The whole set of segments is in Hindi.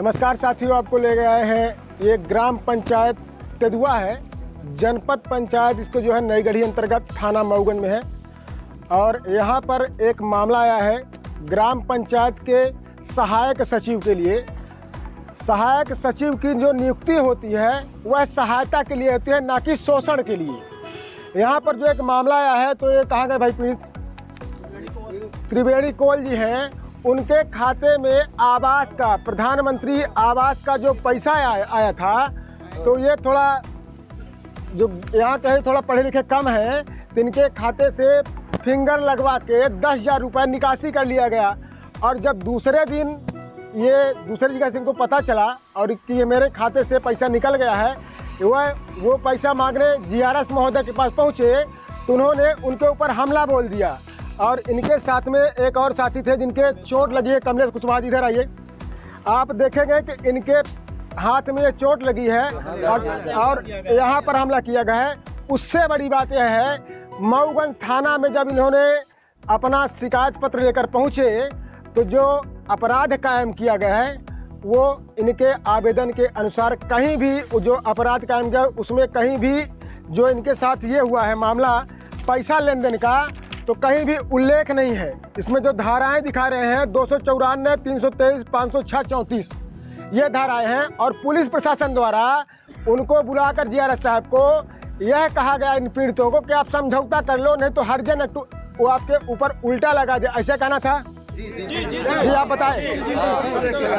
नमस्कार साथियों, आपको ले गए हैं ये ग्राम पंचायत तेदुआ है, जनपद पंचायत इसको जो है नई गढ़ी अंतर्गत थाना मऊगंज में है। और यहाँ पर एक मामला आया है ग्राम पंचायत के सहायक सचिव के लिए। सहायक सचिव की जो नियुक्ति होती है वह सहायता के लिए होती है, ना कि शोषण के लिए। यहाँ पर जो एक मामला आया है तो ये कहाँ गए भाई त्रिवेणी कोल जी हैं, उनके खाते में आवास का, प्रधानमंत्री आवास का जो पैसा आया था, तो ये थोड़ा जो यहाँ कहे थोड़ा पढ़े लिखे कम है, तो इनके खाते से फिंगर लगवा के 10,000 रुपये निकासी कर लिया गया। और जब दूसरे दिन ये दूसरी जगह से इनको पता चला और कि ये मेरे खाते से पैसा निकल गया है, वो पैसा मांगने GRS महोदय के पास पहुँचे तो उन्होंने उनके ऊपर हमला बोल दिया। और इनके साथ में एक और साथी थे जिनके चोट लगी है। कमलेश कुशवाहा, इधर आइए। आप देखेंगे कि इनके हाथ में ये चोट लगी है और यहाँ पर हमला किया गया है। उससे बड़ी बात यह है, मऊगंज थाना में जब इन्होंने अपना शिकायत पत्र लेकर पहुँचे तो जो अपराध कायम किया गया है वो इनके आवेदन के अनुसार कहीं भी जो अपराध कायम किया उसमें कहीं भी जो इनके साथ ये हुआ है मामला पैसा लेन देन का, तो कहीं भी उल्लेख नहीं है। इसमें जो धाराएं दिखा रहे हैं 254, 323, 506, 34 ये धाराएं हैं। और पुलिस प्रशासन द्वारा उनको बुलाकर GRS साहब को यह कहा गया इन पीड़ितों को कि आप समझौता कर लो, नहीं तो हर्जन वो आपके ऊपर उल्टा लगा दे, ऐसा कहना था। जी आप बताएं।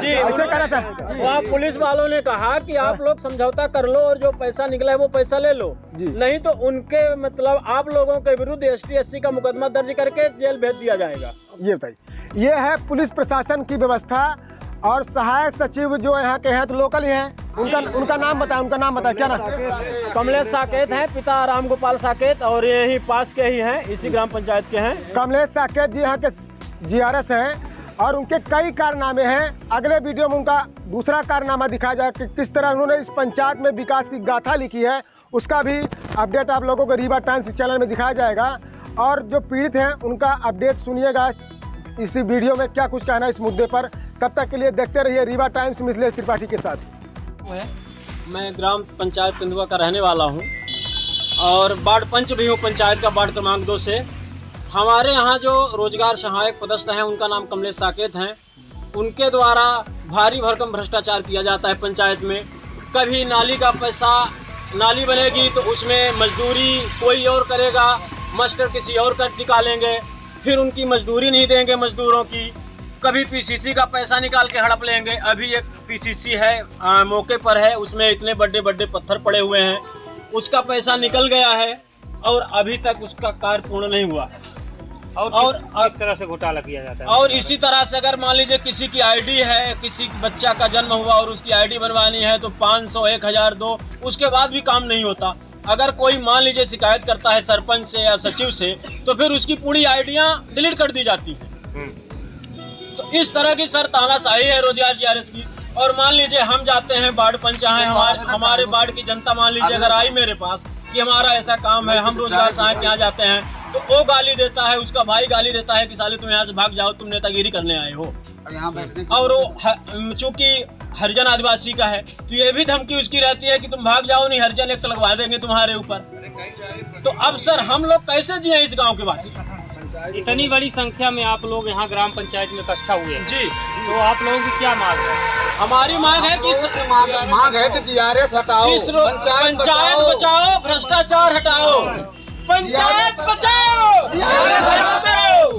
जी ऐसे कहना था। वहाँ पुलिस वालों ने कहा कि आप लोग समझौता कर लो और जो पैसा निकला है वो पैसा ले लो, नहीं तो उनके मतलब आप लोगों के विरुद्ध ST SC का मुकदमा दर्ज करके जेल भेज दिया जाएगा। ये बताइए, ये है पुलिस प्रशासन की व्यवस्था। और सहायक सचिव जो यहाँ के हैं तो लोकल ही हैं, उनका नाम बताएं। उनका नाम बताएं, क्या नाम? कमलेश साकेत हैं, पिता राम गोपाल साकेत और यही पास के ही हैं, इसी ग्राम पंचायत के हैं। कमलेश साकेत जी यहाँ के GRS हैं और उनके कई कारनामे हैं। अगले वीडियो में उनका दूसरा कारनामा दिखाया जाए कि किस तरह उन्होंने इस पंचायत में विकास की गाथा लिखी है, उसका भी अपडेट आप लोगों को रीवा टाइम्स चैनल में दिखाया जाएगा। और जो पीड़ित हैं उनका अपडेट सुनिएगा इसी वीडियो में, क्या कुछ कहना है इस मुद्दे पर। तब तक के लिए देखते रहिए रीवा टाइम्स मिथिलेश त्रिपाठी के साथ। मैं ग्राम पंचायत तेंदुआ का रहने वाला हूँ और वार्ड पंच भी हूँ पंचायत का, वार्ड क्रमांक 2 से। हमारे यहाँ जो रोजगार सहायक पदस्थ हैं उनका नाम कमलेश साकेत हैं। उनके द्वारा भारी भरकम भ्रष्टाचार किया जाता है पंचायत में। कभी नाली का पैसा, नाली बनेगी तो उसमें मजदूरी कोई और करेगा, मास्टर किसी और का निकालेंगे, फिर उनकी मजदूरी नहीं देंगे मजदूरों की। कभी PCC का पैसा निकाल के हड़प लेंगे। अभी एक PCC है मौके पर है, उसमें इतने बड़े बड़े पत्थर पड़े हुए हैं, उसका पैसा निकल गया है और अभी तक उसका कार्य पूर्ण नहीं हुआ है। और किस तरह से घोटाला किया जाता है? और इसी तरह से अगर मान लीजिए किसी की ID है, किसी बच्चा का जन्म हुआ और उसकी ID बनवानी है तो 500, 1000 दो, उसके बाद भी काम नहीं होता। अगर कोई मान लीजिए शिकायत करता है सरपंच से या सचिव से तो फिर उसकी पूरी आइडियाँ डिलीट कर दी जाती है। तो इस तरह की सर तानाशाही है रोजगार GRS की। और मान लीजिए हम जाते हैं वार्ड पंच हैं, हमारे वार्ड की जनता मान लीजिए अगर आई मेरे पास कि हमारा ऐसा काम है, हम रोजगार सहायक यहाँ जाते हैं, तो वो गाली देता है, उसका भाई गाली देता है कि साले तुम यहाँ से भाग जाओ, तुम नेतागिरी करने आए हो। और वो चूंकि हरिजन आदिवासी का है तो ये भी धमकी उसकी रहती है कि तुम भाग जाओ, नहीं हरिजन एक्ट लगवा देंगे तुम्हारे ऊपर। तो अब सर हम लोग कैसे जिए इस गाँव के वासी? इतनी बड़ी संख्या में आप लोग यहाँ ग्राम पंचायत में इकट्ठा हुए हैं जी, तो आप लोगों की क्या मांग है? हमारी मांग है कि मांग है कि GRS हटाओ, पंचायत बचाओ, भ्रष्टाचार हटाओ, पंचायत बचाओ, GRS हटाओ।